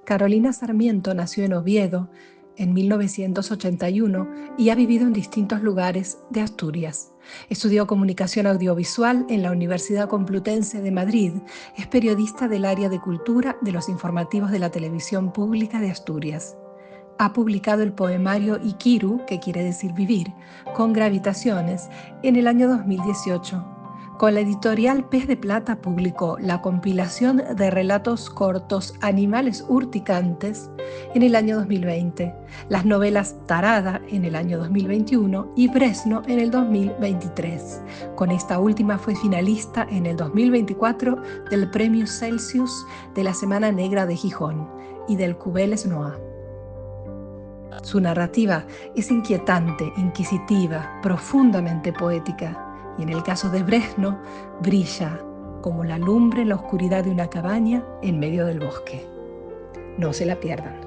Carolina Sarmiento nació en Oviedo en 1981 y ha vivido en distintos lugares de Asturias. Estudió comunicación audiovisual en la Universidad Complutense de Madrid. Es periodista del área de cultura de los informativos de la televisión pública de Asturias. Ha publicado el poemario Ikiru, que quiere decir vivir, con Gravitaciones, en el año 2018. Con la editorial Pez de Plata publicó la compilación de relatos cortos Animales urticantes en el año 2020, las novelas Tarada en el año 2021 y Bresno en el 2023. Con esta última fue finalista en el 2024 del Premio Celsius de la Semana Negra de Gijón y del Cubeles Noir. Su narrativa es inquietante, inquisitiva, profundamente poética, y en el caso de Bresno, brilla como la lumbre en la oscuridad de una cabaña en medio del bosque. No se la pierdan.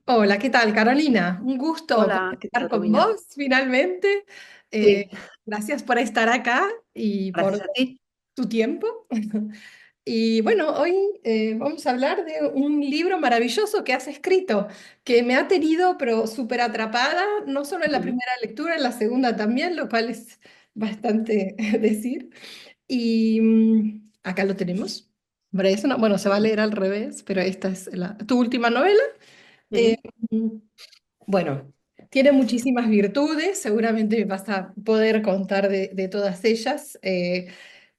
Hola, ¿qué tal, Carolina? Un gusto poder Hola, ¿qué estar tal, con Romina? vos finalmente. Eh, Sí, Gracias por estar acá y gracias por a ti. tu tiempo. Y bueno, hoy vamos a hablar de un libro maravilloso que has escrito, que me ha tenido pero súper atrapada, no solo en la Ujú. primera lectura, en la segunda también, lo cual es bastante decir. Y acá lo tenemos. Bueno, se va a leer al revés, pero esta es tu última novela. Eh, Ujú. bueno, tiene muchísimas virtudes, seguramente vas a poder contar de todas ellas.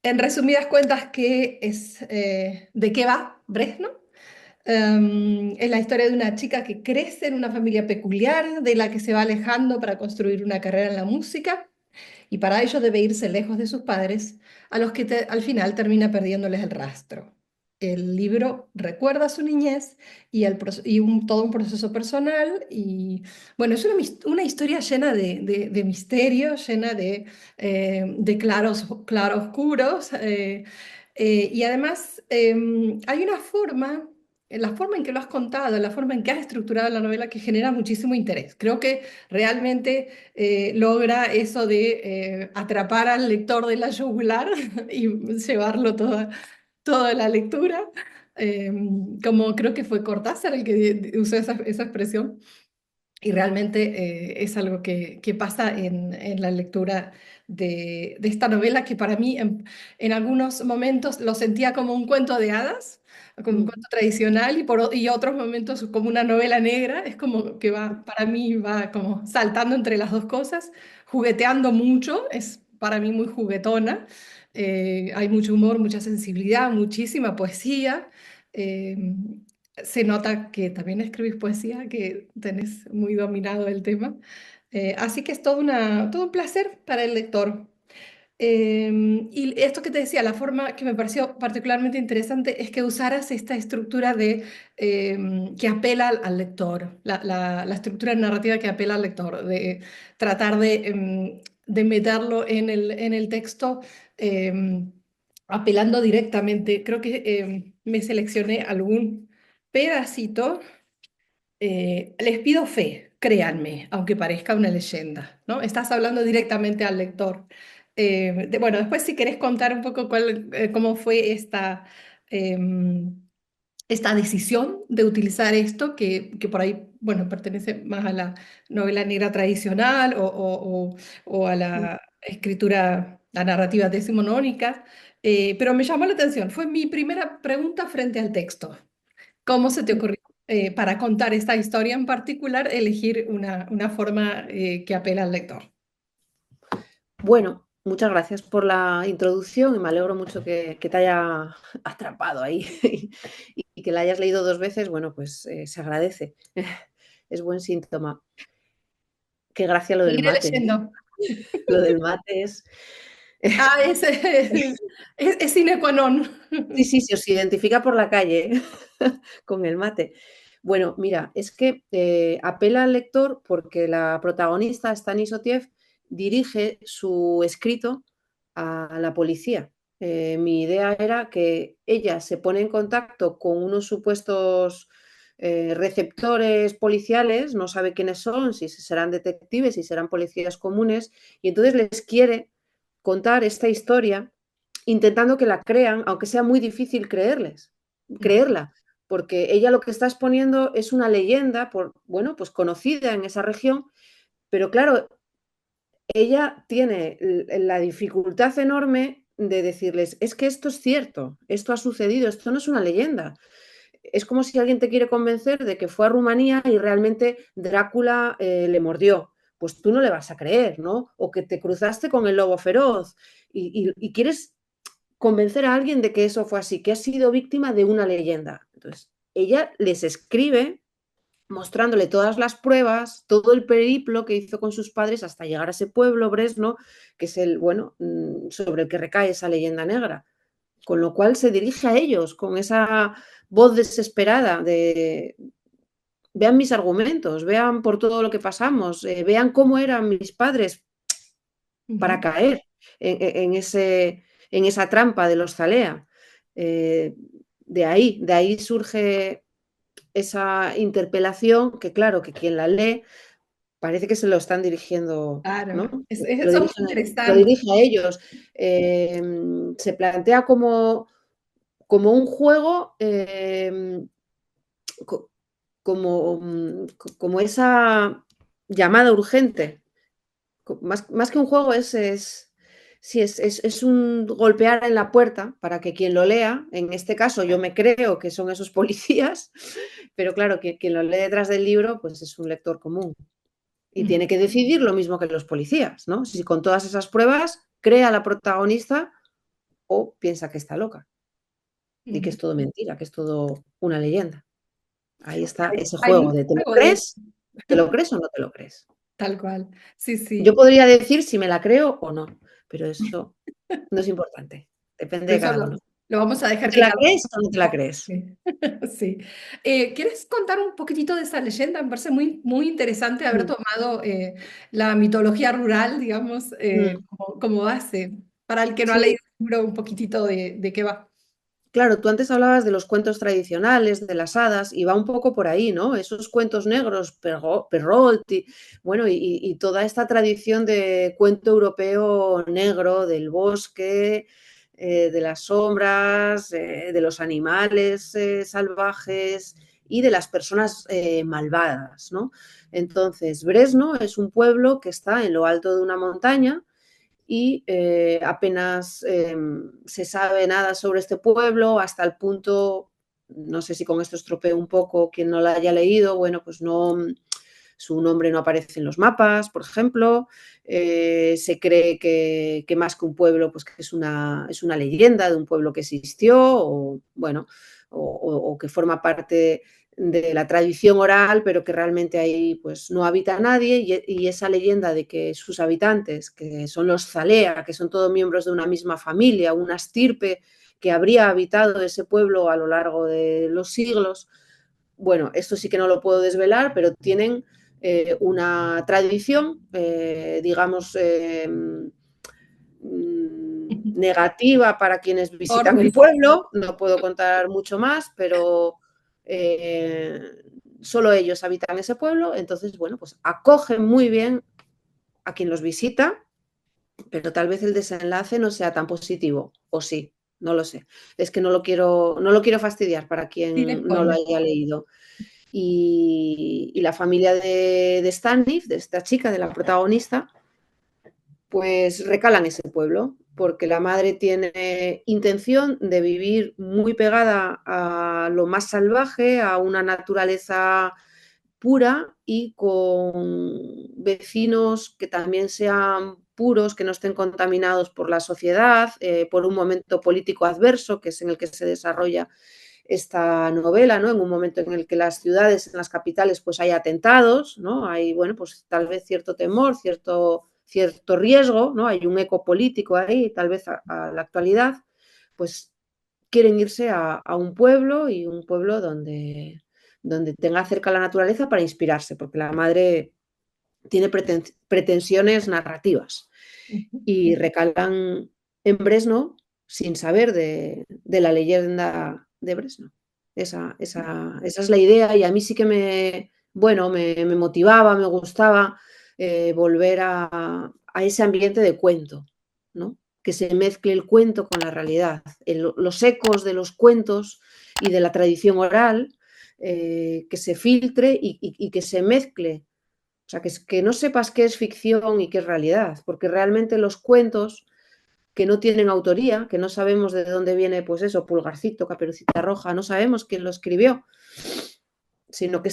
En resumidas cuentas, ¿de qué va Bresno? Es la historia de una chica que crece en una familia peculiar, de la que se va alejando para construir una carrera en la música, y para ello debe irse lejos de sus padres, a los que al final termina perdiéndoles el rastro. El libro recuerda su niñez y, todo un proceso personal, y bueno, es una historia llena de misterio, llena de claroscuros, y además hay una forma, la forma en que lo has contado, la forma en que has estructurado la novela que genera muchísimo interés. Creo que realmente logra eso de atrapar al lector de la yugular y llevarlo toda la lectura, eh, como creo que fue Cortázar el que usó esa expresión, y realmente es algo que pasa en la lectura de esta novela, que para mí en algunos momentos lo sentía como un cuento de hadas, como un Ujú. cuento tradicional, y otros momentos como una novela negra. Es como que va, para mí va como saltando entre las dos cosas, jugueteando mucho, es para mí muy juguetona. Hay mucho humor, mucha sensibilidad, muchísima poesía. eh, Se nota que también escribís poesía, que tenés muy dominado el tema. Así que es todo un placer para el lector. Y esto que te decía, la forma que me pareció particularmente interesante es que usaras esta estructura que apela al lector, la estructura narrativa que apela al lector, de tratar de meterlo en el texto, em, apelando directamente. Creo que me seleccioné algún pedacito. Les pido fe, créanme, aunque parezca una leyenda, ¿no? Estás hablando directamente al lector. Bueno, después si querés contar un poco cómo fue esta decisión de utilizar esto, que por ahí, bueno, pertenece más a la novela negra tradicional o a la escritura, la narrativa decimonónica, pero me llamó la atención. Fue mi primera pregunta frente al texto. ¿Cómo se te ocurrió, para contar esta historia en particular, elegir una forma que apela al lector? Bueno, muchas gracias por la introducción y me alegro mucho que te haya atrapado ahí y que la hayas leído 2 veces, bueno, pues, se agradece. Es buen síntoma. Qué gracia lo del Seguiré mate, ¿eh? leyendo. Lo del mate es Ah, es sine qua non. sí, sí, se os identifica por la calle con el mate. Bueno, mira, es que, apela al lector porque la protagonista, Stanis Otiev, dirige su escrito a la policía. Mi idea era que ella se pone en contacto con unos supuestos, receptores policiales, no sabe quiénes son, si serán detectives, si serán policías comunes, y entonces les quiere contar esta historia intentando que la crean, aunque sea muy difícil creerles. creerla, porque ella lo que está exponiendo es una leyenda, bueno, pues conocida en esa región, pero claro, ella tiene la dificultad enorme de decirles, es que esto es cierto, esto ha sucedido, esto no es una leyenda. Es como si alguien te quiere convencer de que fue a Rumanía y realmente Drácula le mordió. Pues tú no le vas a creer, ¿no? O que te cruzaste con el lobo feroz y quieres convencer a alguien de que eso fue así, que ha sido víctima de una leyenda. Entonces, ella les escribe mostrándole todas las pruebas, todo el periplo que hizo con sus padres hasta llegar a ese pueblo, Bresno, que es el, bueno, sobre el que recae esa leyenda negra. Con lo cual se dirige a ellos con esa voz desesperada de vean mis argumentos, vean por todo lo que pasamos, vean cómo eran mis padres para Ujú. caer en esa trampa de los Zalea. De ahí surge esa interpelación que, claro, que quien la lee parece que se lo están dirigiendo, Claro, ¿no? eso es muy Lo interesante. dirige a ellos. Se plantea como un juego, como, como esa llamada urgente. Más que un juego sí, es un golpear en la puerta para que quien lo lea, en este caso yo me creo que son esos policías, pero claro, que quien lo lee detrás del libro, pues es un lector común. Y Ujú, tiene que decidir lo mismo que los policías, ¿no? Si con todas esas pruebas cree a la protagonista o piensa que está loca y que ujú. es todo mentira, que es todo una leyenda. Ahí está ese Hay juego mucho de ¿te lo juego de eso, crees? ¿Te lo crees o no te lo crees? tal cual. Sí, Yo sí. podría decir si me la creo o no, pero eso no es importante, depende de Eso cada uno. lo vamos a dejar ¿Te que la cada crees o no te la uno. crees? Sí. Sí. ¿Quieres contar un poquitito de esa leyenda? Me parece muy, muy interesante haber Mm, tomado la mitología rural, digamos, mm. como base. Para el que no ha Sí, leído el libro, un poquitito de qué va. claro, tú antes hablabas de los cuentos tradicionales, de las hadas, y va un poco por ahí, ¿no? Esos cuentos negros, Perrault, bueno, y toda esta tradición de cuento europeo negro, del bosque, de las sombras, de los animales salvajes y de las personas malvadas, ¿no? Entonces, Bresno es un pueblo que está en lo alto de una montaña y apenas se sabe nada sobre este pueblo hasta el punto, no sé si con esto estropeo un poco quien no la haya leído, bueno, pues no, su nombre no aparece en los mapas, por ejemplo, se cree que, más que un pueblo, pues que es una leyenda de un pueblo que existió o, bueno, o que forma parte de la tradición oral, pero que realmente ahí pues no habita nadie y esa leyenda de que sus habitantes, que son los Zalea, que son todos miembros de una misma familia, una estirpe que habría habitado ese pueblo a lo largo de los siglos, bueno, esto sí que no lo puedo desvelar, pero tienen una tradición, digamos, negativa para quienes visitan el Ordes. pueblo. No puedo contar mucho más, pero eh, solo ellos habitan ese pueblo. Entonces, bueno, pues acogen muy bien a quien los visita, pero tal vez el desenlace no sea tan positivo, o sí, no lo sé. Es que no lo quiero fastidiar para Sin quien no lo spoiler. haya leído. Y la familia de Stanley, de esta chica, de la protagonista, pues recalan ese pueblo, porque la madre tiene intención de vivir muy pegada a lo más salvaje, a una naturaleza pura y con vecinos que también sean puros, que no estén contaminados por la sociedad, por un momento político adverso, que es en el que se desarrolla esta novela, ¿no? En un momento en el que las ciudades, en las capitales, pues hay atentados, ¿no? Hay, bueno, pues tal vez cierto temor, cierto riesgo, ¿no? Hay un eco político ahí, tal vez a la actualidad, pues quieren irse a un pueblo y un pueblo donde tenga cerca la naturaleza para inspirarse, porque la madre tiene pretensiones narrativas y recalan en Bresno sin saber de la leyenda de Bresno. Esa es la idea y a mí sí que bueno, me motivaba, me gustaba volver a ese ambiente de cuento, ¿no? Que se mezcle el cuento con la realidad. Los ecos de los cuentos y de la tradición oral, que se filtre y que se mezcle. O sea, que no sepas qué es ficción y qué es realidad, porque realmente los cuentos que no tienen autoría, que no sabemos de dónde viene, pues eso, Pulgarcito, Caperucita Roja, no sabemos quién lo escribió, sino que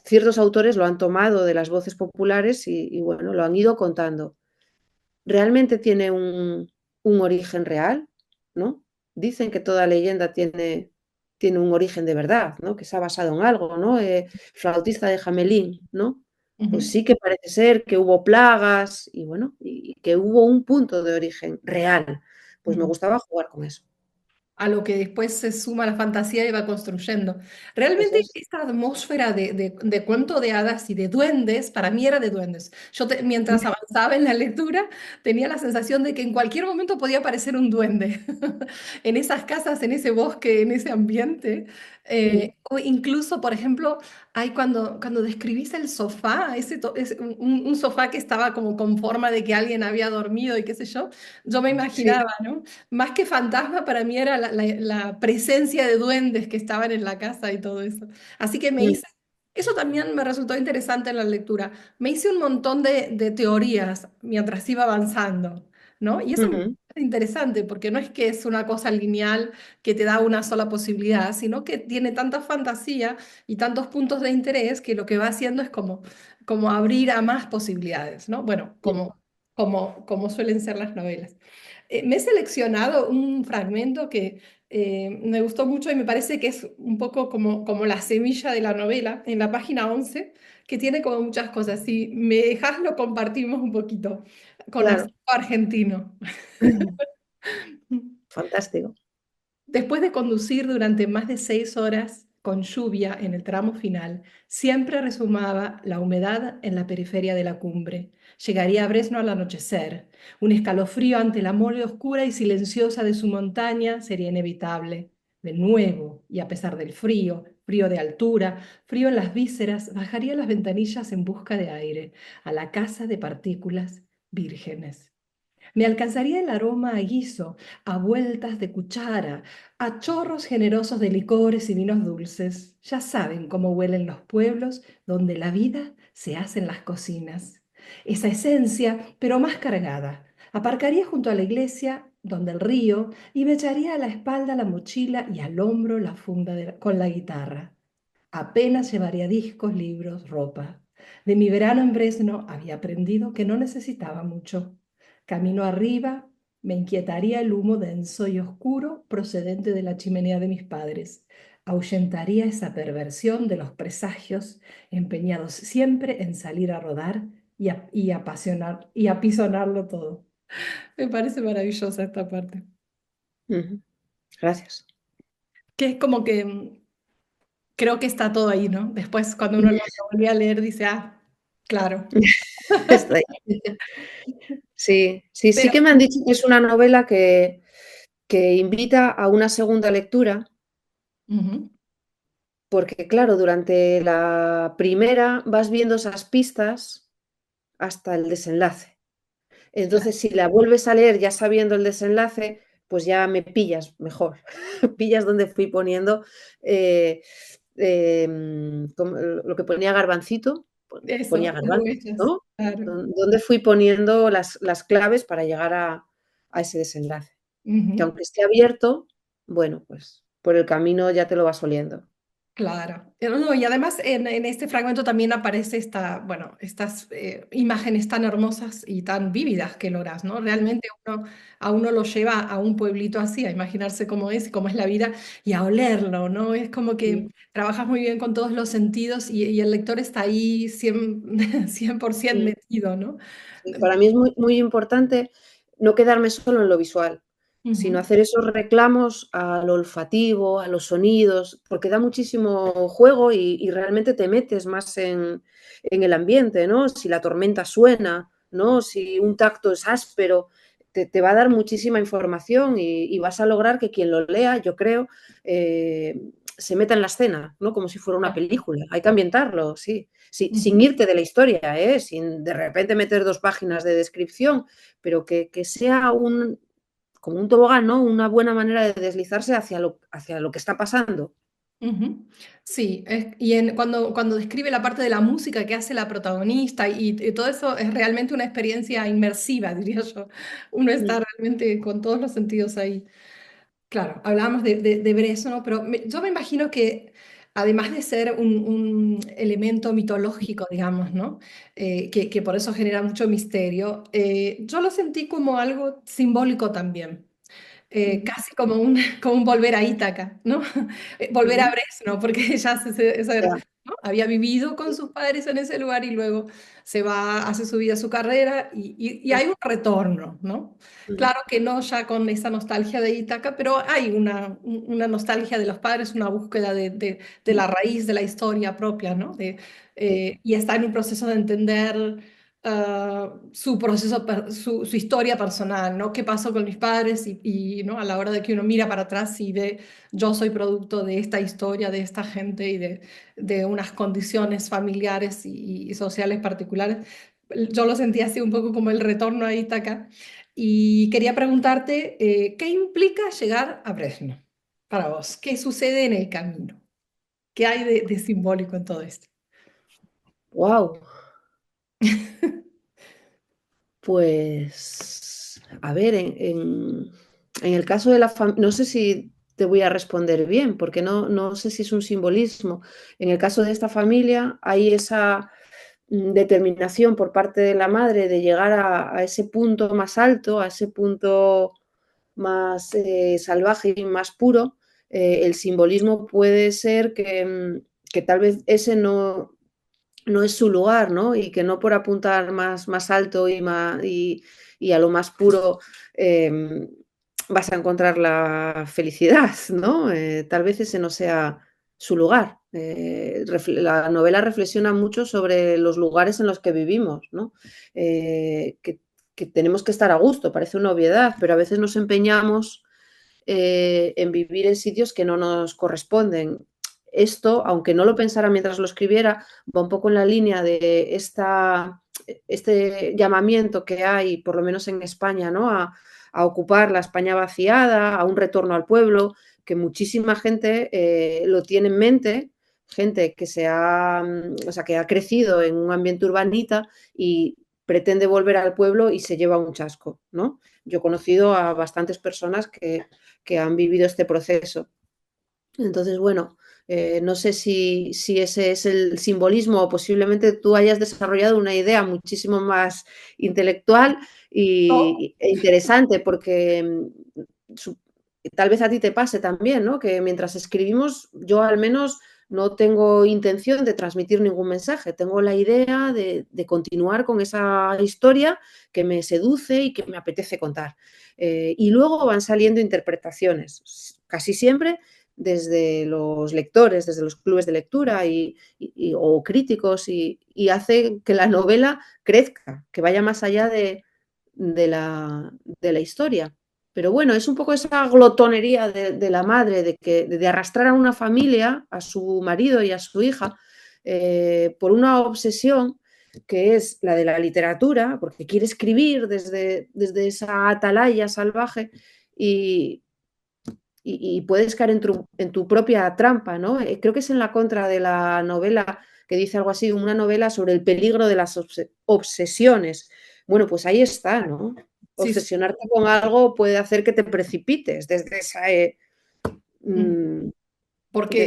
ciertos autores lo han tomado de las voces populares y bueno, lo han ido contando. Realmente tiene un origen real, ¿no? Dicen que toda leyenda tiene un origen de verdad, ¿no? Que se ha basado en algo, ¿no? Flautista de Jamelín, ¿no? Pues Ujú, sí que parece ser que hubo plagas y bueno, y que hubo un punto de origen real. Pues me ujú. gustaba jugar con eso. A lo que después se suma la fantasía y va construyendo. Eso Realmente es. esta atmósfera de cuento de hadas y de duendes, para mí era de duendes. Mientras avanzaba en la lectura, tenía la sensación de que en cualquier momento podía aparecer un duende en esas casas, en ese bosque, en ese ambiente. Mm, O incluso, por ejemplo, hay cuando describís el sofá, un sofá que estaba como con forma de que alguien había dormido y qué sé yo me sí. imaginaba, ¿no? Más que fantasma, para mí era la presencia de duendes que estaban en la casa y todo eso. Así que Mm, eso también me resultó interesante en la lectura. Me hice un montón de teorías mientras iba avanzando, ¿no? Y eso me mm, parece interesante porque no es que es una cosa lineal que te da una sola posibilidad, sino que tiene tanta fantasía y tantos puntos de interés que lo que va haciendo es como abrir a más posibilidades, ¿no? Bueno, mm. como suelen ser las novelas. Me he seleccionado un fragmento que me gustó mucho y me parece que es un poco como la semilla de la novela, en la página 11 que tiene como muchas cosas. Si me dejas, lo compartimos un poquito con Claro. acento argentino. Fantástico. Después de conducir durante más de 6 horas con lluvia en el tramo final, siempre resumaba la humedad en la periferia de la cumbre. Llegaría a Bresno al anochecer. Un escalofrío ante la mole oscura y silenciosa de su montaña sería inevitable. De nuevo, y a pesar del frío, frío de altura, frío en las vísceras, bajaría las ventanillas en busca de aire, a la casa de partículas vírgenes. Me alcanzaría el aroma a guiso, a vueltas de cuchara, a chorros generosos de licores y vinos dulces. Ya saben cómo huelen los pueblos donde la vida se hace en las cocinas. Esa esencia, pero más cargada. Aparcaría junto a la iglesia, donde el río, y me echaría a la espalda la mochila y al hombro la funda con la guitarra. Apenas llevaría discos, libros, ropa. De mi verano en Bresno había aprendido que no necesitaba mucho. Camino arriba, me inquietaría el humo denso y oscuro procedente de la chimenea de mis padres. Ahuyentaría esa perversión de los presagios, empeñados siempre en salir a rodar y apisonarlo todo. Me parece maravillosa esta parte. Ujú. Gracias. Que es como que creo que está todo ahí, ¿no? Después, cuando uno lo volví a leer, dice, ah, claro. Está ahí. Sí, sí, sí Pero, que me han dicho que es una novela que invita a una segunda lectura, ujú, porque claro, durante la primera vas viendo esas pistas hasta el desenlace. claro, Entonces, si la vuelves a leer ya sabiendo el desenlace, pues ya me pillas mejor. Pillas donde fui poniendo eh, lo que ponía Garbancito, ponía eso, las garbanzos, huellas, ¿no? claro. Donde fui poniendo las claves para llegar a ese desenlace. Que Ujú. aunque esté abierto, bueno, pues por el camino ya te lo vas oliendo. Claro. No, y además en este fragmento también aparece bueno, estas imágenes tan hermosas y tan vívidas que logras, ¿no? Realmente a uno lo lleva a un pueblito así, a imaginarse cómo es y cómo es la vida y a olerlo, ¿no? Es como que Mm, trabajas muy bien con todos los sentidos y el lector está ahí 100% mm. metido, ¿no? Sí, para mí es muy, muy importante no quedarme solo en lo visual, sino Ujú, hacer esos reclamos a lo olfativo, a los sonidos, porque da muchísimo juego y realmente te metes más en el ambiente, ¿no? Si la tormenta suena, ¿no? Si un tacto es áspero, te va a dar muchísima información y vas a lograr que quien lo lea, yo creo, se meta en la escena, ¿no? Como si fuera una claro. película. Hay que ambientarlo, sí. Sí, sin Ujú. irte de la historia, sin de repente meter 2 páginas de descripción, pero que sea como un tobogán, ¿no? Una buena manera de deslizarse hacia lo que está pasando. Ujú. Sí, y cuando describe la parte de la música que hace la protagonista y todo eso es realmente una experiencia inmersiva, diría yo. Uno Mm, está realmente con todos los sentidos ahí. Claro, hablábamos de Bresson, ¿no? Pero yo me imagino que además de ser un elemento mitológico, digamos, ¿no? Que por eso genera mucho misterio, yo lo sentí como algo simbólico también. ujú, Casi como como un volver a Ítaca, ¿no? Volver a ujú. Bresno, porque ella Ya, ¿no? Había vivido con sus padres en ese lugar y luego se va, hace su vida, su carrera y mm, hay un retorno, ¿no? mm, Claro que no ya con esa nostalgia de Ítaca, pero hay una nostalgia de los padres, una búsqueda de mm, la raíz de la historia propia, ¿no? sí, Y está en un proceso de entender su proceso, su historia personal, ¿no? ¿Qué pasó con mis padres? ¿No? A la hora de que uno mira para atrás y ve, yo soy producto de esta historia, de esta gente y de unas condiciones familiares y sociales particulares. Yo lo sentí así un poco como el retorno a Ítaca. Y quería preguntarte, ¿qué implica llegar a Brezno para vos? ¿Qué sucede en el camino? ¿Qué hay de simbólico en todo esto? wow. Pues, a ver, en el caso de la familia, no sé si te voy a responder bien, porque no sé si es un simbolismo. En el caso de esta familia hay esa determinación por parte de la madre de llegar a ese punto más alto, a ese punto más salvaje y más puro. El simbolismo puede ser que tal vez ese no es su lugar, ¿no? Y que no por apuntar más alto y a lo más puro vas a encontrar la felicidad, ¿no? Tal vez ese no sea su lugar. La novela reflexiona mucho sobre los lugares en los que vivimos, ¿no? Que tenemos que estar a gusto, parece una obviedad, pero a veces nos empeñamos en vivir en sitios que no nos corresponden. Esto, aunque no lo pensara mientras lo escribiera, va un poco en la línea de este llamamiento que hay, por lo menos en España, ¿no? A ocupar la España vaciada, a un retorno al pueblo, que muchísima gente lo tiene en mente, gente o sea, que ha crecido en un ambiente urbanita y pretende volver al pueblo y se lleva un chasco, ¿no? Yo he conocido a bastantes personas que han vivido este proceso. Entonces, bueno, no sé si ese es el simbolismo o posiblemente tú hayas desarrollado una idea muchísimo más intelectual No. e interesante, porque su- tal vez a ti te pase también, ¿no? Que mientras escribimos, yo al menos no tengo intención de transmitir ningún mensaje, tengo la idea de continuar con esa historia que me seduce y que me apetece contar. Y luego van saliendo interpretaciones, casi siempre desde los lectores, desde los clubes de lectura o críticos y hace que la novela crezca, que vaya más allá de la historia. Pero bueno, es un poco esa glotonería de la madre, de arrastrar a una familia, a su marido y a su hija, por una obsesión que es la de la literatura, porque quiere escribir desde esa atalaya salvaje y, y puedes caer en tu propia trampa, ¿no? Creo que es en la contra de la novela que dice algo así, una novela sobre el peligro de las obsesiones. Bueno, pues ahí está, ¿no? Sí, sí. Obsesionarte con algo puede hacer que te precipites Mm. mm, Porque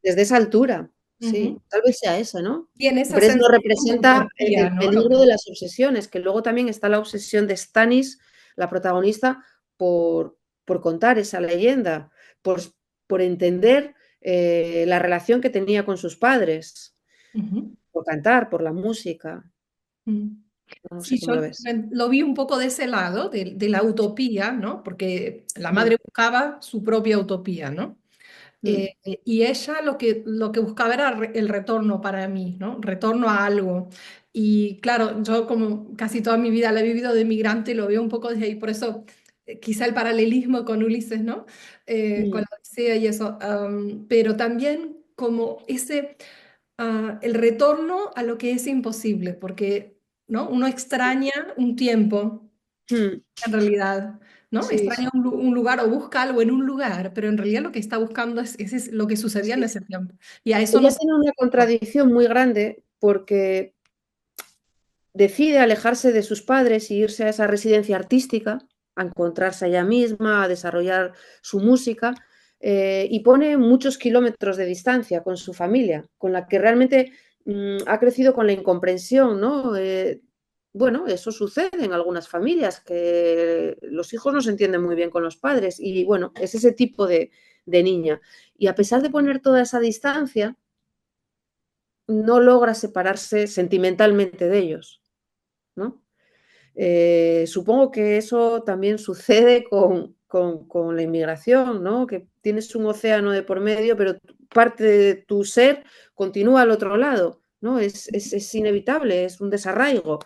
desde esa altura. ujú, Sí, tal vez sea eso, ¿no? tiene esa Bresno sensación de representa utopía, el ¿no? peligro de las obsesiones, que luego también está la obsesión de Stanis, la protagonista, por contar esa leyenda, por, por entender la relación que tenía con sus padres, Ujú, por cantar, por la música. mm. No sé Sí, cómo yo lo ves. lo vi un poco de ese lado, de la utopía, ¿no? Porque la Mm, madre buscaba su propia utopía, ¿no? mm, Y ella lo que buscaba era el retorno para mí, ¿no? Retorno a algo. Y claro, yo como casi toda mi vida la he vivido de migrante, lo veo un poco desde ahí, por eso quizá el paralelismo con Ulises, ¿no? Con mm, la Odisea y eso. Pero también como el retorno a lo que es imposible, porque, ¿no? Uno extraña un tiempo, mm, en realidad. ¿no? Sí, Extraña sí. un lugar o busca algo en un lugar, pero en realidad lo que está buscando es lo que sucedía en Sí. ese tiempo. Y a eso Ella nos... tiene una contradicción muy grande porque decide alejarse de sus padres y irse a esa residencia artística, a encontrarse a ella misma, a desarrollar su música, y pone muchos kilómetros de distancia con su familia, con la que realmente ha crecido con la incomprensión, ¿no? Bueno, eso sucede en algunas familias, que los hijos no se entienden muy bien con los padres, y bueno, es ese tipo de niña. Y a pesar de poner toda esa distancia, no logra separarse sentimentalmente de ellos, ¿no? Supongo que eso también sucede con la inmigración, ¿no? Que tienes un océano de por medio, pero parte de tu ser continúa al otro lado, ¿no? Es inevitable, es un desarraigo.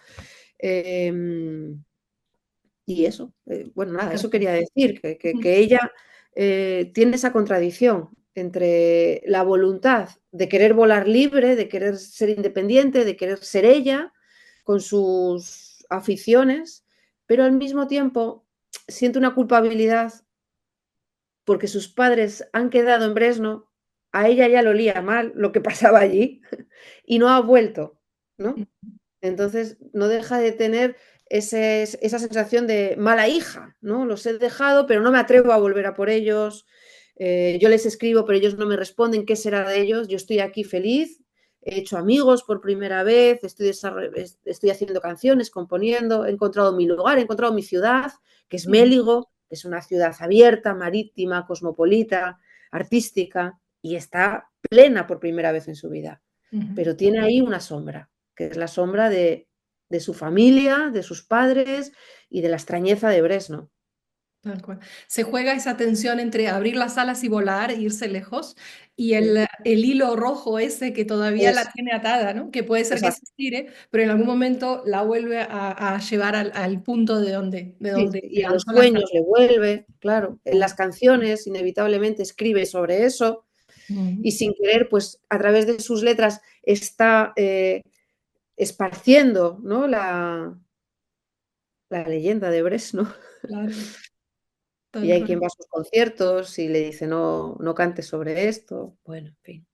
Y eso, bueno, nada, eso quería decir, que ella tiene esa contradicción entre la voluntad de querer volar libre, de querer ser independiente, de querer ser ella, con sus aficiones, pero al mismo tiempo siente una culpabilidad porque sus padres han quedado en Bresno, a ella ya le olía mal lo que pasaba allí y no ha vuelto, ¿no? Entonces, no deja de tener esa sensación de mala hija, ¿no? Los he dejado, pero no me atrevo a volver a por ellos. Yo les escribo, pero ellos no me responden. ¿Qué será de ellos? Yo estoy aquí feliz, he hecho amigos por primera vez, estoy haciendo canciones, componiendo, he encontrado mi lugar, he encontrado mi ciudad, que es Méligo, que es una ciudad abierta, marítima, cosmopolita, artística, y está plena por primera vez en su vida. Pero tiene ahí una sombra, que es la sombra de su familia, de sus padres y de la extrañeza de Bresno. Tal cual. Se juega esa tensión entre abrir las alas y volar, e irse lejos, y Sí. el hilo rojo ese que todavía la Es, tiene atada, ¿no? Que puede ser que se exacto. estire, pero en algún momento la vuelve a llevar al punto de Sí, donde y a los lanzó las alas. sueños le vuelve, claro. En las canciones inevitablemente escribe sobre eso Ujú. y sin querer, pues a través de sus letras está esparciendo, ¿no? La leyenda de Bresno. Claro, Y tal hay quien cual. va a sus conciertos y le dice, no, no cantes sobre esto. Bueno, en fin.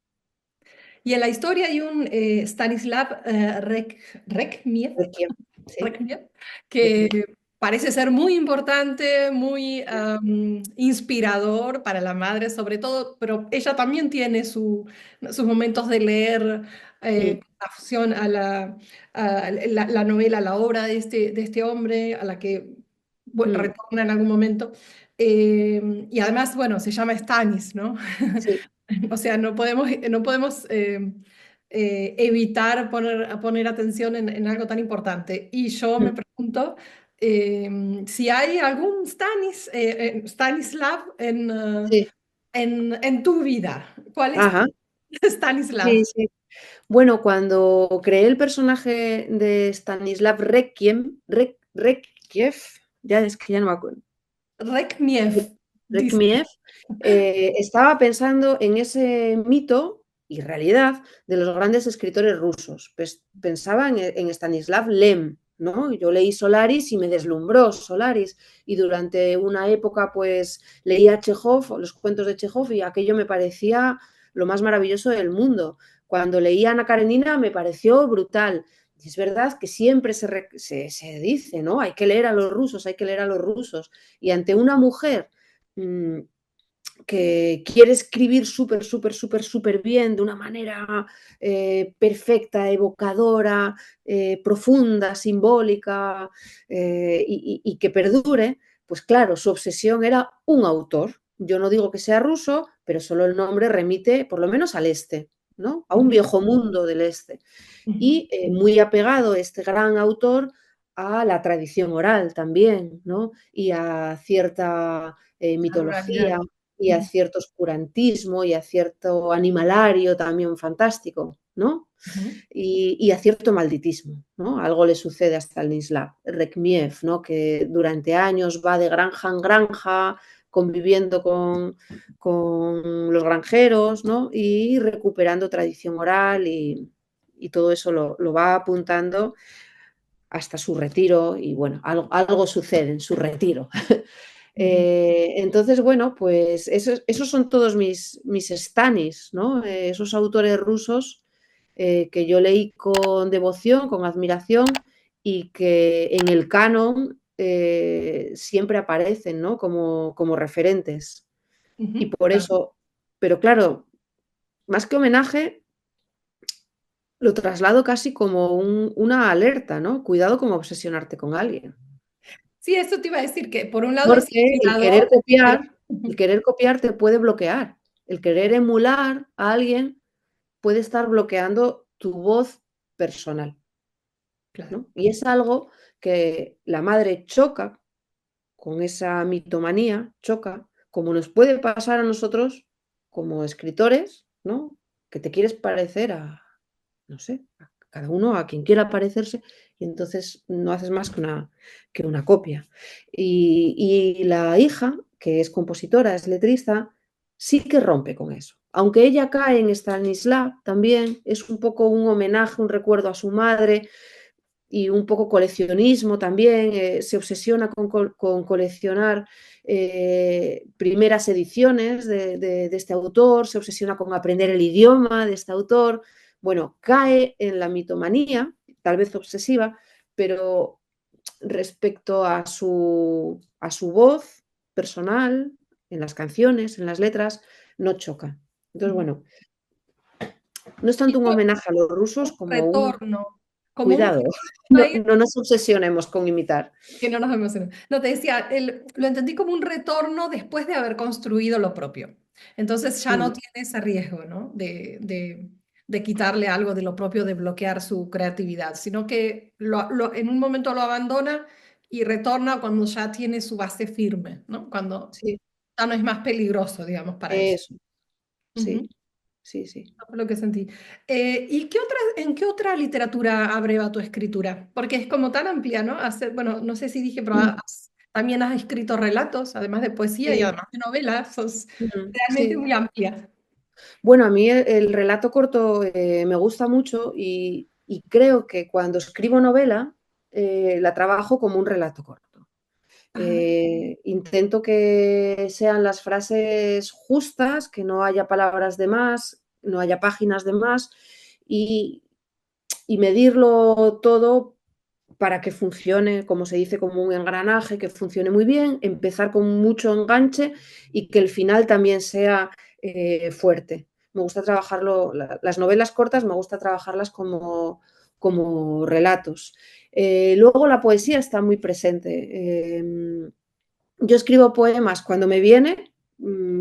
Y en la historia hay un Stanislav Rekmiev, Requiem, sí, Requiem, que Requiem. parece ser muy importante, muy Sí, inspirador para la madre sobre todo, pero ella también tiene sus momentos de leer mm, con afición la novela, la obra de este hombre, a la que mm, retorna en algún momento. Y además, bueno, se llama Stanis, ¿no? sí, O sea, no podemos evitar poner atención en algo tan importante. Y yo me mm, pregunto si hay algún Stanislav sí. en tu vida. ¿Cuál es Ajá, sí, Stanislav? sí. Bueno, cuando creé el personaje de Stanislav Requiem, ya es que ya no me acuerdo, Rekhmiev, dice. Requiem, estaba pensando en ese mito y realidad de los grandes escritores rusos. Pensaba en Stanislav Lem, ¿no? Yo leí Solaris y me deslumbró Solaris y durante una época pues leía Chekhov, los cuentos de Chekhov y aquello me parecía lo más maravilloso del mundo. Cuando leía Ana Karenina me pareció brutal. Y es verdad que siempre se dice, ¿no? Hay que leer a los rusos, hay que leer a los rusos. Y ante una mujer mmm, que quiere escribir súper, súper, súper, súper bien, de una manera perfecta, evocadora, profunda, simbólica y que perdure, pues claro, su obsesión era un autor. Yo no digo que sea ruso, pero solo el nombre remite por lo menos al este, ¿no? A un Ujú, viejo mundo del este. ujú. Y muy apegado este gran autor a la tradición oral también, ¿no? Y a cierta La ruralidad. mitología y a Ujú, cierto oscurantismo y a cierto animalario también fantástico, ¿no? ujú. Y a cierto malditismo, ¿no? Algo le sucede a Stanislav Rekhmiev, ¿no? Que durante años va de granja en granja conviviendo con los granjeros, ¿no? Y recuperando tradición oral y todo eso lo va apuntando hasta su retiro y bueno, algo sucede en su retiro. Ujú, Entonces, bueno, pues esos son todos mis stanis, ¿no? Esos autores rusos que yo leí con devoción, con admiración y que en el canon siempre aparecen, ¿no? Como referentes. Y ujú, por claro. eso, pero claro, más que homenaje, lo traslado casi como una alerta, ¿no? Cuidado con obsesionarte con alguien. Sí, eso te iba a decir que por un lado es Porque inspirador, pero el ujú, querer copiar te puede bloquear. El querer emular a alguien puede estar bloqueando tu voz personal, claro. ¿no? Y es algo que la madre choca con esa mitomanía, choca, como nos puede pasar a nosotros como escritores, ¿no? Que te quieres parecer a, no sé, a cada uno a quien quiera parecerse y entonces no haces más que una copia. Y la hija, que es compositora, es letrista, sí que rompe con eso. Aunque ella cae en Stanisław también, es un poco un homenaje, un recuerdo a su madre y un poco coleccionismo también, se obsesiona con coleccionar primeras ediciones de este autor, se obsesiona con aprender el idioma de este autor, bueno, cae en la mitomanía, tal vez obsesiva, pero respecto a su voz personal, en las canciones, en las letras, no choca. Entonces, Ujú. bueno, no es Y tanto un fue homenaje a los un rusos como un retorno, como un cuidado, no, no nos obsesionemos con imitar. que no nos emocionemos. No, te decía, lo entendí como un retorno después de haber construido lo propio. Entonces ya no Mm, tiene ese riesgo, ¿no? De quitarle algo de lo propio, de bloquear su creatividad, sino que en un momento lo abandona y retorna cuando ya tiene su base firme, ¿no? Cuando sí, ya no es más peligroso, digamos, para ella. eso, sí, Ujú. sí, sí. Eso fue lo que sentí. ¿Y en qué otra literatura abreva tu escritura? Porque es como tan amplia, ¿no? Bueno, no sé si dije, pero Mm, también has escrito relatos, además de poesía y sí, además de novelas, sos realmente sí. muy amplia. Bueno, a mí el relato corto me gusta mucho y creo que cuando escribo novela la trabajo como un relato corto. Ah, Intento que sean las frases justas, que no haya palabras de más, no haya páginas de más y, y medirlo todo para que funcione, como se dice, como un engranaje, que funcione muy bien, empezar con mucho enganche y que el final también sea fuerte. Me gusta trabajarlo, las novelas cortas me gusta trabajarlas como relatos. Luego la poesía está muy presente. Yo escribo poemas cuando me viene,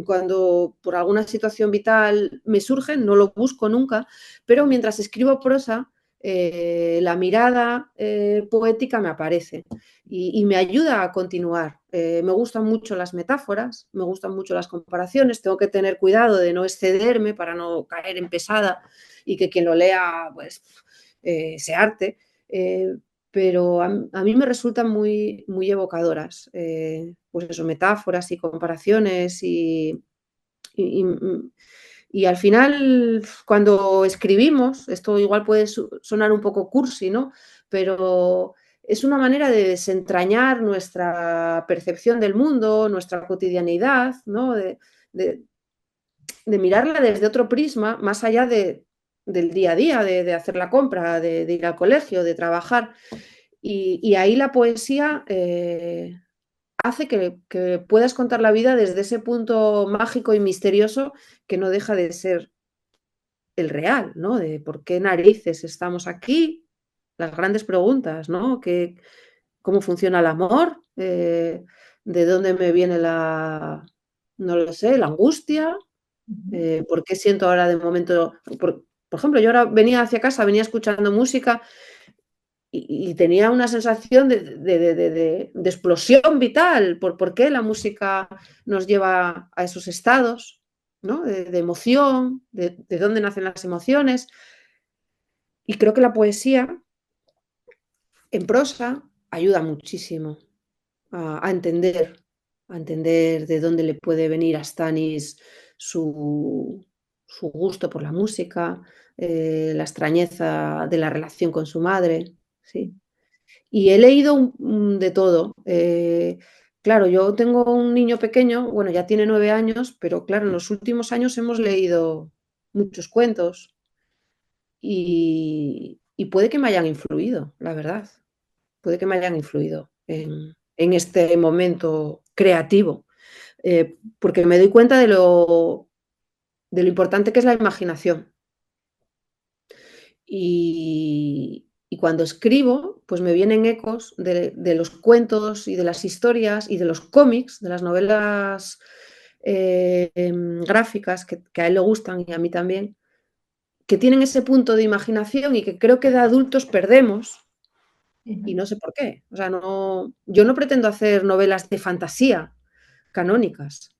cuando por alguna situación vital me surgen, no lo busco nunca, pero mientras escribo prosa, la mirada poética me aparece y me ayuda a continuar. Me gustan mucho las metáforas, me gustan mucho las comparaciones, tengo que tener cuidado de no excederme para no caer en pesada y que quien lo lea pues, se arte. Pero a mí me resultan muy, muy evocadoras, pues eso, metáforas y comparaciones y, y, y al final, cuando escribimos, esto igual puede sonar un poco cursi, ¿no? Pero es una manera de desentrañar nuestra percepción del mundo, nuestra cotidianidad, ¿no? De, de mirarla desde otro prisma, más allá del día a día, de hacer la compra, de ir al colegio, de trabajar. Y ahí la poesía hace que puedas contar la vida desde ese punto mágico y misterioso que no deja de ser el real, ¿no? De por qué narices estamos aquí, las grandes preguntas, ¿no? ¿Cómo funciona el amor? ¿De dónde me viene no lo sé, la angustia? ujú, ¿Por qué siento ahora de momento? Por ejemplo, yo ahora venía hacia casa, venía escuchando música y tenía una sensación de explosión vital. ¿Por qué la música nos lleva a esos estados, ¿no? De emoción, de dónde nacen las emociones? Y creo que la poesía en prosa ayuda muchísimo a entender de dónde le puede venir a Stanis su gusto por la música, la extrañeza de la relación con su madre. Sí. Y he leído de todo. Claro, yo tengo un niño pequeño, bueno, ya tiene 9 años, pero claro, en los últimos años hemos leído muchos cuentos y puede que me hayan influido, la verdad. Puede que me hayan influido en este momento creativo, porque me doy cuenta de lo importante que es la imaginación. Y cuando escribo, pues me vienen ecos de los cuentos y de las historias y de los cómics, de las novelas gráficas que a él le gustan y a mí también, que tienen ese punto de imaginación y que creo que de adultos perdemos y Ujú, no sé por qué. O sea, no, yo no pretendo hacer novelas de fantasía canónicas,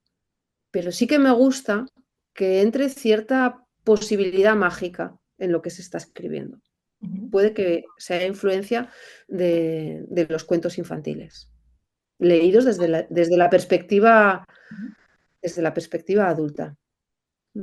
pero sí que me gusta que entre cierta posibilidad mágica en lo que se está escribiendo. ujú, Puede que sea influencia de los cuentos infantiles, leídos ujú. desde la perspectiva adulta.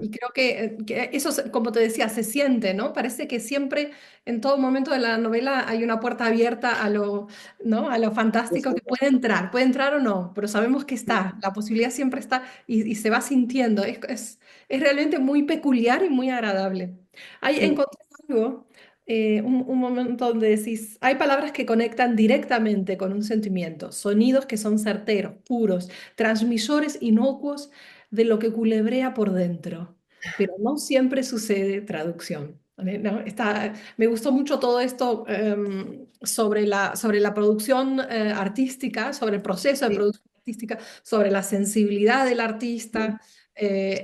Y creo que eso, como te decía, se siente, ¿no? Parece que siempre, en todo momento de la novela, hay una puerta abierta a lo, ¿no? A lo fantástico que puede entrar o no, pero sabemos que está, la posibilidad siempre está y se va sintiendo. Es realmente muy peculiar y muy agradable. Ahí encontré algo, un momento donde decís, hay palabras que conectan directamente con un sentimiento, sonidos que son certeros, puros, transmisores inocuos de lo que culebrea por dentro, pero no siempre sucede traducción. ¿Vale? ¿No? Me gustó mucho todo esto sobre la producción artística, sobre el proceso de Sí, producción artística, sobre la sensibilidad del artista.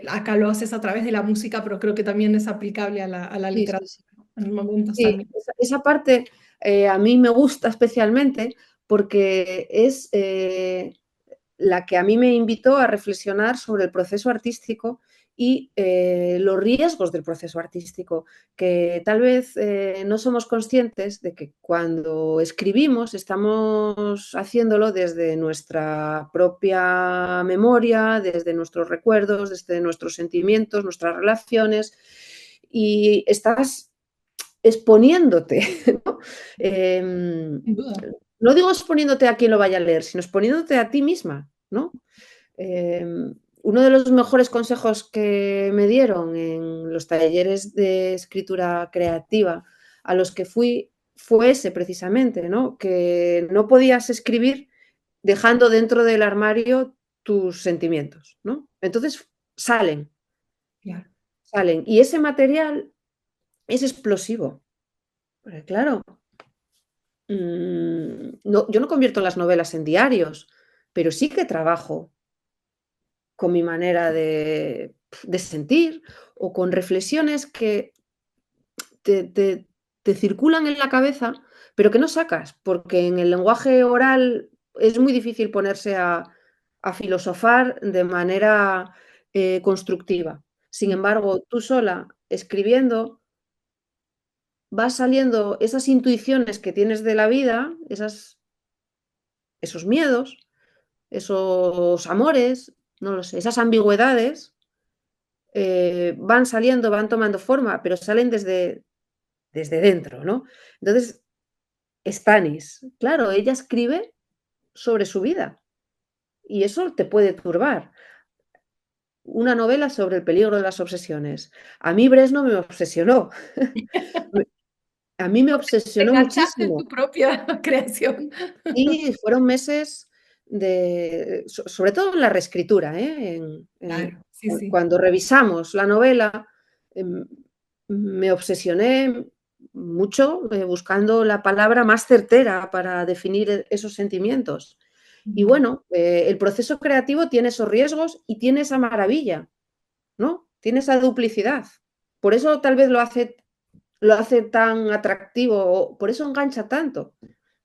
Acá lo haces a través de la música, pero creo que también es aplicable a la sí, sí, literatura, sí. ¿no? En momentos Sí, también. esa parte a mí me gusta especialmente porque es la que a mí me invitó a reflexionar sobre el proceso artístico y los riesgos del proceso artístico, que tal vez no somos conscientes de que cuando escribimos estamos haciéndolo desde nuestra propia memoria, desde nuestros recuerdos, desde nuestros sentimientos, nuestras relaciones, y estás exponiéndote, ¿no? Sin duda. No digo exponiéndote a quien lo vaya a leer, sino exponiéndote a ti misma, ¿no? Eh, Uno de los mejores consejos que me dieron en los talleres de escritura creativa a los que fui fue ese precisamente, ¿no? Que no podías escribir dejando dentro del armario tus sentimientos, ¿no? Entonces salen, Claro. salen. Y ese material es explosivo. Porque claro, no, yo no convierto las novelas en diarios, pero sí que trabajo con mi manera de sentir o con reflexiones que te, te- te circulan en la cabeza, pero que no sacas, porque en el lenguaje oral es muy difícil ponerse a filosofar de manera constructiva. Sin embargo, tú sola, escribiendo, vas saliendo esas intuiciones que tienes de la vida, esos miedos, esos amores, no lo sé, esas ambigüedades, van saliendo, van tomando forma, pero salen desde dentro, ¿no? Entonces, Stanis, claro, ella escribe sobre su vida y eso te puede turbar. Una novela sobre el peligro de las obsesiones. A mí Bresno me obsesionó. A mí me Te obsesionó enganchaste en tu muchísimo. propia creación. Y fueron meses sobre todo en la reescritura, ¿eh? Claro, sí, sí. Cuando revisamos la novela, em, me obsesioné mucho buscando la palabra más certera para definir esos sentimientos. Y Ujú, bueno, el proceso creativo tiene esos riesgos y tiene esa maravilla, ¿no? Tiene esa duplicidad. Por eso tal vez lo hace tan atractivo, o por eso engancha tanto,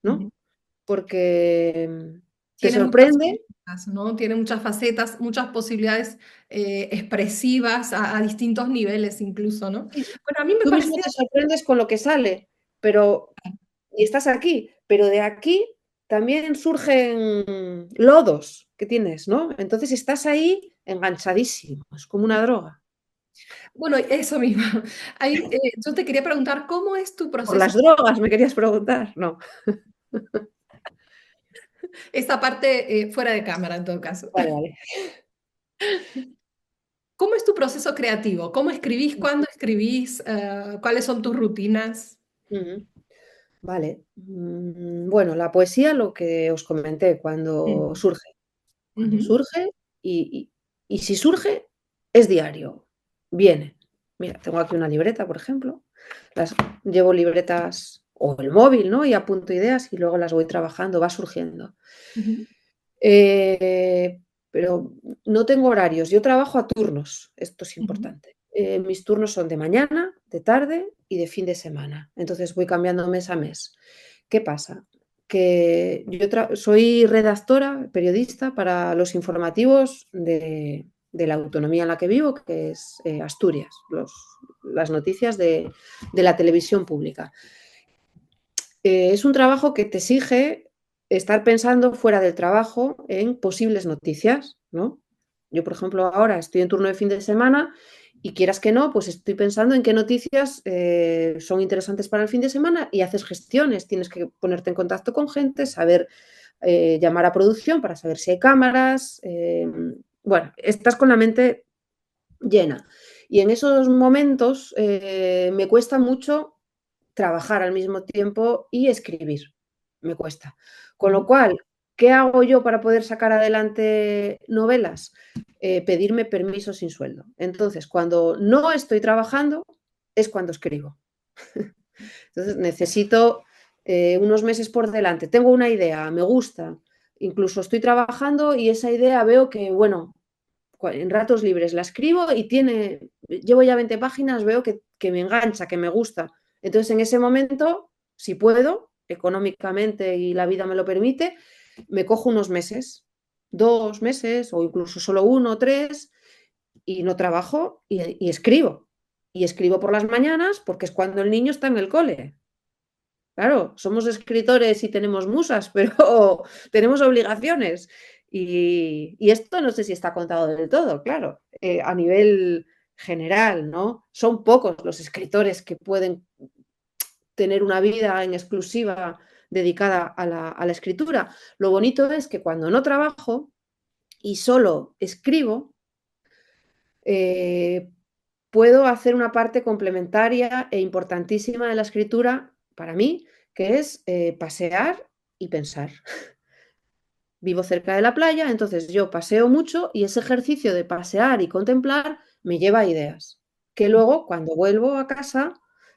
¿no? ujú. Porque te Tiene muchas sorprende. facetas, ¿no? Tiene muchas facetas, muchas posibilidades expresivas a distintos niveles incluso, ¿no? Sí, Bueno, a mí me tú mismo parecía, te sorprendes con lo que sale, pero y estás aquí, pero de aquí también surgen lodos que tienes, ¿no? Entonces estás ahí enganchadísimo, es como una droga. bueno, eso mismo. Ahí, yo te quería preguntar, ¿cómo es tu Por proceso? las drogas me querías preguntar, no. Esa parte fuera de cámara en todo caso. Vale, vale. ¿Cómo es tu proceso creativo? ¿Cómo escribís? ¿Cuándo escribís? ¿Cuáles son tus rutinas? Ujú. Vale. Bueno, la poesía, lo que os comenté, Mm. cuando surge. Cuando Ujú, surge y si surge, es diario. Viene. Mira, tengo aquí una libreta, por ejemplo. Las, llevo libretas o el móvil, ¿no? Y apunto ideas y luego las voy trabajando, va surgiendo. ujú, Eh, pero no tengo horarios, yo trabajo a turnos, esto es ujú, importante. Mis turnos son de mañana, de tarde y de fin de semana. Entonces voy cambiando mes a mes. ¿Qué pasa? Que yo soy redactora, periodista para los informativos de la autonomía en la que vivo, que es Asturias, las noticias de la televisión pública. Es un trabajo que te exige estar pensando fuera del trabajo en posibles noticias, ¿no? Yo, por ejemplo, ahora estoy en turno de fin de semana y quieras que no, pues estoy pensando en qué noticias son interesantes para el fin de semana y haces gestiones, tienes que ponerte en contacto con gente, saber llamar a producción para saber si hay cámaras, bueno, estás con la mente llena. Y en esos momentos me cuesta mucho trabajar al mismo tiempo y escribir. Me cuesta. Con lo ujú. cual, ¿qué hago yo para poder sacar adelante novelas? Pedirme permiso sin sueldo. Entonces, cuando no estoy trabajando, es cuando escribo. Entonces, necesito unos meses por delante. Tengo una idea, me gusta. Incluso estoy trabajando y esa idea veo que, bueno, en ratos libres la escribo y llevo ya 20 páginas, veo que me engancha, que me gusta. Entonces, en ese momento, si puedo, económicamente y la vida me lo permite, me cojo unos meses, 2 meses o incluso solo uno o tres y no trabajo y escribo. Y escribo por las mañanas porque es cuando el niño está en el cole. Claro, somos escritores y tenemos musas, pero tenemos obligaciones. Y esto no sé si está contado del todo, claro, a nivel general, ¿no? Son pocos los escritores que pueden tener una vida en exclusiva dedicada a la escritura. Lo bonito es que cuando no trabajo y solo escribo, eh, puedo hacer una parte complementaria e importantísima de la escritura para mí, que es pasear y pensar. Vivo cerca de la playa, entonces yo paseo mucho y ese ejercicio de pasear y contemplar me lleva a ideas, que luego cuando vuelvo a casa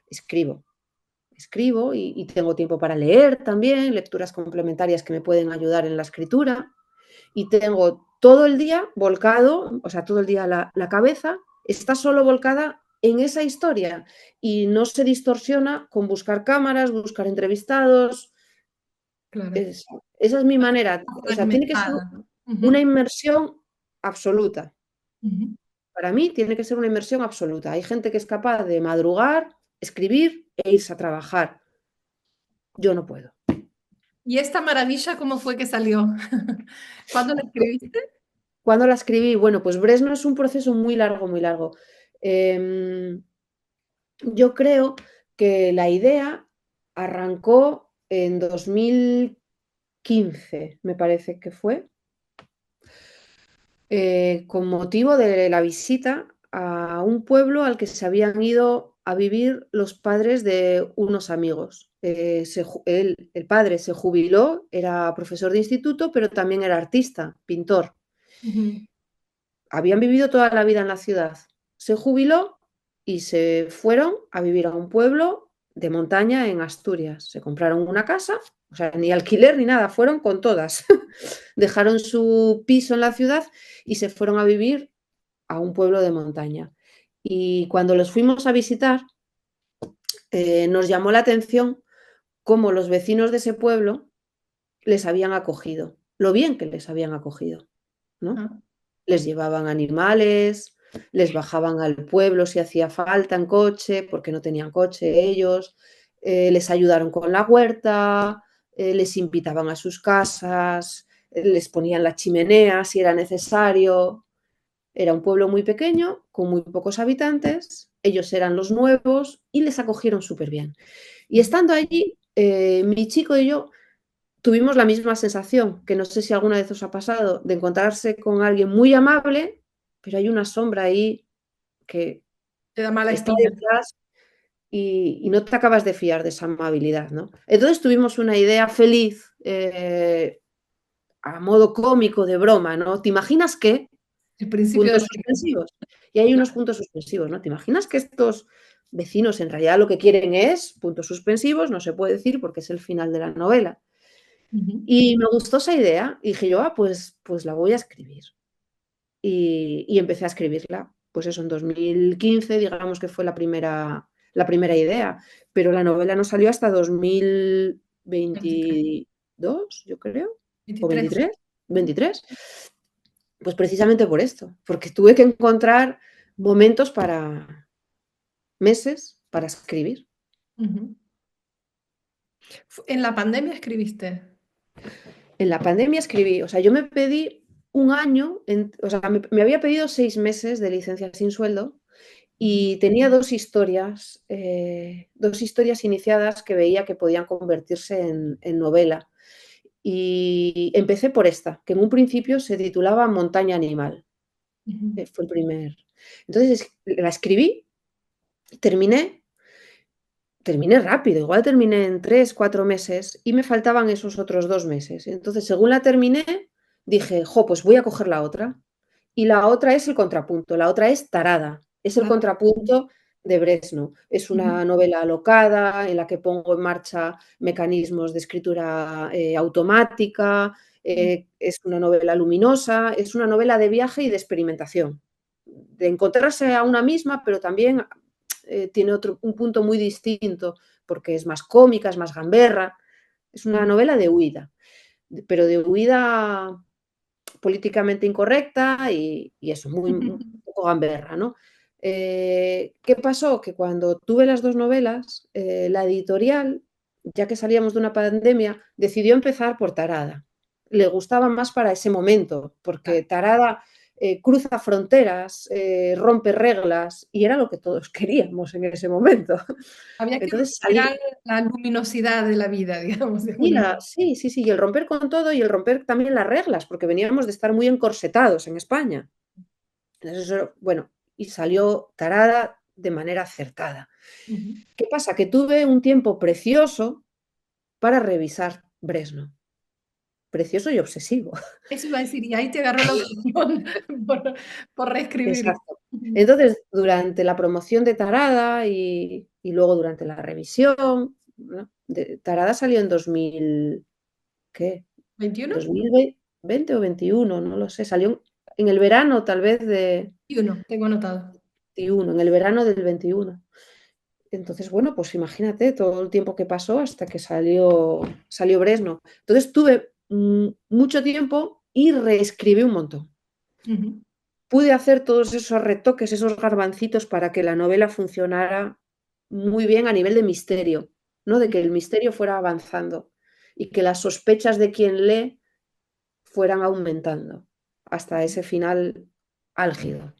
escribo. Escribo y tengo tiempo para leer también, lecturas complementarias que me pueden ayudar en la escritura y tengo todo el día volcado, o sea, todo el día la cabeza está solo volcada en esa historia y no se distorsiona con buscar cámaras, buscar entrevistados. Claro. Es- esa es mi manera. Está O sea, tiene que ser fragmentada. una Ujú, inmersión absoluta. ujú. Para mí tiene que ser una inmersión absoluta. Hay gente que es capaz de madrugar, escribir e irse a trabajar. Yo no puedo. ¿Y esta maravilla cómo fue que salió? ¿Cuándo la escribiste? ¿Cuándo la escribí? Bueno, pues Bresno es un proceso muy largo, muy largo. Em, yo creo que la idea arrancó en 2015, me parece que fue, con motivo de la visita a un pueblo al que se habían ido a vivir los padres de unos amigos. El padre se jubiló, era profesor de instituto, pero también era artista, pintor. Ujú, Habían vivido toda la vida en la ciudad. Se jubiló y se fueron a vivir a un pueblo de montaña en Asturias. Se compraron una casa, o sea, ni alquiler ni nada, fueron con todas. Dejaron su piso en la ciudad y se fueron a vivir a un pueblo de montaña. Y cuando los fuimos a visitar, nos llamó la atención cómo los vecinos de ese pueblo les habían acogido, lo bien que les habían acogido, ¿no? ajá. Les llevaban animales, les bajaban al pueblo si hacía falta en coche, porque no tenían coche ellos, les ayudaron con la huerta, les invitaban a sus casas, les ponían la chimenea si era necesario. Era un pueblo muy pequeño, con muy pocos habitantes, ellos eran los nuevos y les acogieron súper bien. Y estando allí, mi chico y yo tuvimos la misma sensación, que no sé si alguna vez os ha pasado, de encontrarse con alguien muy amable, pero hay una sombra ahí que Te da mala está espina. detrás y no te acabas de fiar de esa amabilidad, ¿no? Entonces tuvimos una idea feliz, a modo cómico, de broma, ¿no? ¿Te imaginas que? El principio Puntos del fin. suspensivos. Y hay unos puntos suspensivos, ¿no? ¿Te imaginas que estos vecinos en realidad lo que quieren es puntos suspensivos? No se puede decir porque es el final de la novela. Ujú. Y me gustó esa idea y dije yo, pues la voy a escribir. Y empecé a escribirla. Pues eso, en 2015, digamos que fue la primera idea, pero la novela no salió hasta 23. 2022, yo creo, o 23. 23, 23. Pues precisamente por esto, porque tuve que encontrar momentos meses para escribir. Ujú. En la pandemia escribiste. En la pandemia escribí, o sea, yo me pedí un año, o sea, me había pedido 6 meses de licencia sin sueldo Ujú. y tenía dos historias iniciadas que veía que podían convertirse en novela. Y empecé por esta, que en un principio se titulaba Montaña Animal. Ujú. Fue el primer. Entonces la escribí, terminé, terminé rápido, igual terminé en 3, 4 meses y me faltaban esos otros 2 meses. Entonces, según la terminé, dije, jo, pues voy a coger la otra. Y la otra es el contrapunto, la otra es Tarada, es el Ah, contrapunto de Bresno. Es ujú. una novela alocada en la que pongo en marcha mecanismos de escritura automática, es una novela luminosa, es una novela de viaje y de experimentación, de encontrarse a una misma, pero también tiene un punto muy distinto porque es más cómica, es más gamberra, es una novela de huida, pero de huida políticamente incorrecta y eso, un poco gamberra, ¿no? ¿Qué pasó? Que cuando tuve las dos novelas, la editorial, ya que salíamos de una pandemia, decidió empezar por Tarada. Le gustaba más para ese momento, porque Claro. Tarada cruza fronteras, rompe reglas, y era lo que todos queríamos en ese momento. Había que Entonces recuperar salí, la luminosidad de la vida, digamos, de y alguna manera. sí, sí, sí, y el romper con todo y el romper también las reglas, porque veníamos de estar muy encorsetados en España. Entonces, eso, bueno, y salió Tarada de manera acertada. Ujú. ¿Qué pasa? Que tuve un tiempo precioso para revisar Bresno, precioso y obsesivo. Eso iba a decir, y ahí te agarró la obsesión por, por reescribir. Exacto. Ujú. Entonces, durante la promoción de Tarada y luego durante la revisión, ¿no? Tarada salió en 2000, ¿qué? ¿21? 2020 o 21, no lo sé. Salió en el verano, tal vez, de 21, tengo anotado. 21, en el verano del 21. Entonces, bueno, pues imagínate todo el tiempo que pasó hasta que salió Bresno. Entonces tuve mucho tiempo y reescribí un montón. Ujú. Pude hacer todos esos retoques, esos garbancitos para que la novela funcionara muy bien a nivel de misterio, ¿no? De que el misterio fuera avanzando y que las sospechas de quien lee fueran aumentando hasta ese final álgido.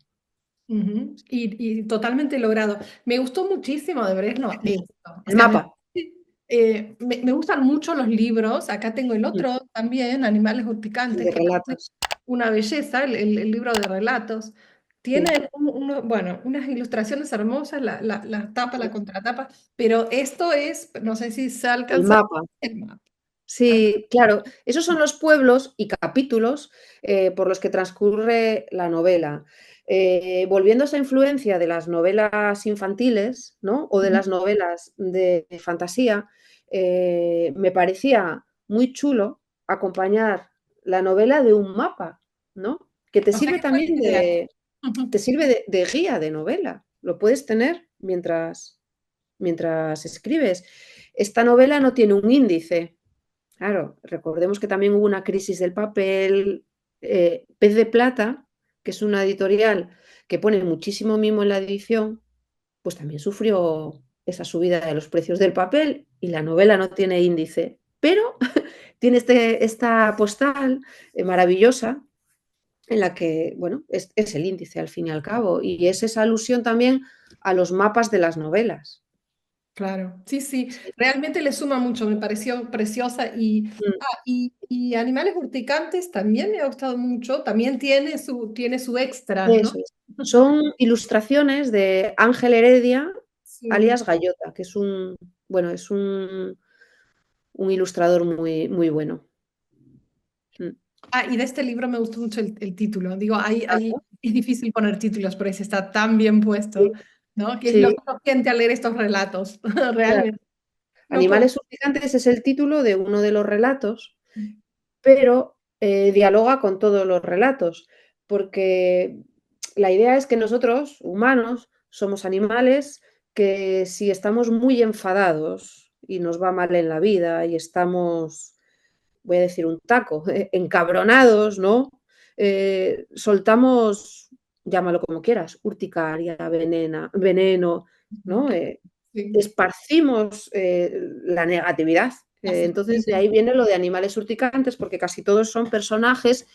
Ujú. Y totalmente logrado. Me gustó muchísimo de Bresno esto. O El sea, mapa. me gustan mucho los libros. Acá tengo el Mm, otro también, Animales el Urticantes, de que me parece relatos. una belleza, el libro de relatos. Sí, Tiene bueno, unas ilustraciones hermosas, la tapa, la sí. contratapa, pero esto es, no sé si se El alcanza mapa. el mapa. Sí, claro, esos son los pueblos y capítulos por los que transcurre la novela. Volviendo a esa influencia de las novelas infantiles, ¿no? O de Ujú. las novelas de fantasía, me parecía muy chulo acompañar la novela de un mapa, ¿no? Que te O sea sirve que fue también idea. te sirve de guía de novela. Lo puedes tener mientras escribes. Esta novela no tiene un índice. Claro, recordemos que también hubo una crisis del papel. Pez de Plata, que es una editorial que pone muchísimo mimo en la edición, pues también sufrió esa subida de los precios del papel y la novela no tiene índice, pero tiene esta postal maravillosa en la que, bueno, es el índice al fin y al cabo y es esa alusión también a los mapas de las novelas. Claro, sí, sí, Sí. realmente le suma mucho, me pareció preciosa Mm, y Animales Urticantes también me ha gustado mucho, también tiene su extra, ¿no? eso es. Son ilustraciones de Ángel Heredia, Sí. alias Gallota, que es bueno, es un ilustrador muy, muy bueno. Mm. Y de este libro me gustó mucho el título, digo, Ah, ¿no? es difícil poner títulos, pero ese está tan bien Sí, puesto, ¿no? Que es lo sí, que nos siente al leer estos relatos, claro. realmente. No puedo. Animales urticantes es el título de uno de los relatos, pero dialoga con todos los relatos, porque la idea es que nosotros, humanos, somos animales que si estamos muy enfadados y nos va mal en la vida y estamos, voy a decir un taco, encabronados, ¿no? Soltamos, llámalo como quieras, urticaria, veneno, ¿no? Sí, Esparcimos la negatividad. así Entonces, de mismo. ahí viene lo de animales urticantes, porque casi todos son personajes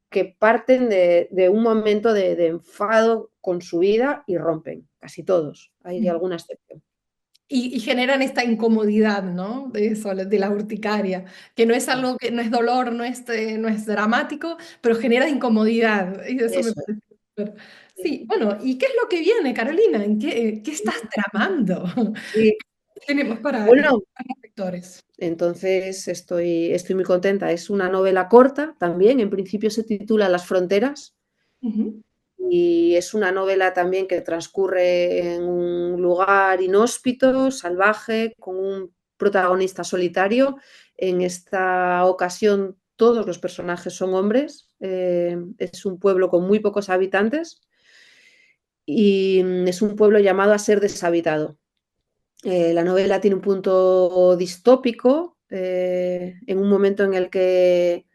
que parten de un momento de enfado con su vida y rompen, casi todos. Hay alguna excepción. Y generan esta incomodidad, ¿no? De eso, de la urticaria, que no es algo que no es dolor, no es dramático, pero genera incomodidad. Y eso me Eso es. parece súper. Sí, Sí, bueno, ¿y qué es lo que viene, Carolina? ¿Qué estás tramando? sí. Tenemos Bueno, para los lectores. entonces estoy muy contenta. Es una novela corta también, en principio se titula Las fronteras Ujú, y es una novela también que transcurre en un lugar inhóspito, salvaje, con un protagonista solitario. En esta ocasión todos los personajes son hombres, es un pueblo con muy pocos habitantes y es un pueblo llamado a ser deshabitado. La novela tiene un punto distópico, en un momento en el que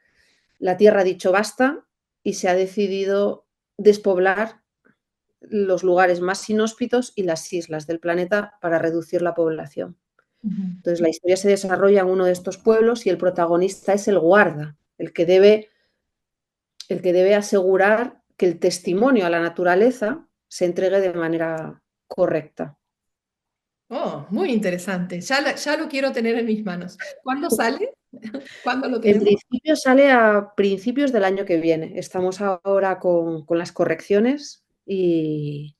la Tierra ha dicho basta y se ha decidido despoblar los lugares más inhóspitos y las islas del planeta para reducir la población. ujú. Entonces, la historia se desarrolla en uno de estos pueblos y el protagonista es el guarda, el que debe asegurar que el testimonio a la naturaleza se entregue de manera correcta. Oh, muy interesante. Ya lo quiero tener en mis manos. ¿Cuándo sale? ¿Cuándo lo En tenemos? principio sale a principios del año que viene. Estamos ahora con las correcciones y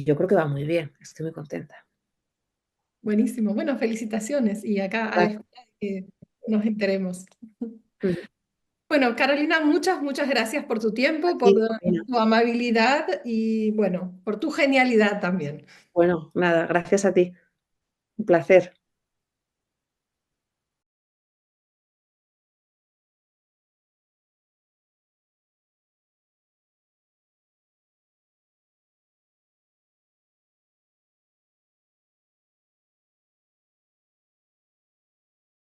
yo creo que va muy bien. Estoy muy contenta. Buenísimo. Bueno, felicitaciones y acá a la Gracias. espera de que nos enteremos. Ujú. Bueno, Carolina, muchas gracias por tu A tiempo, ti, por Marina. tu amabilidad y bueno, por tu genialidad también. Bueno, nada, gracias a ti. Un placer.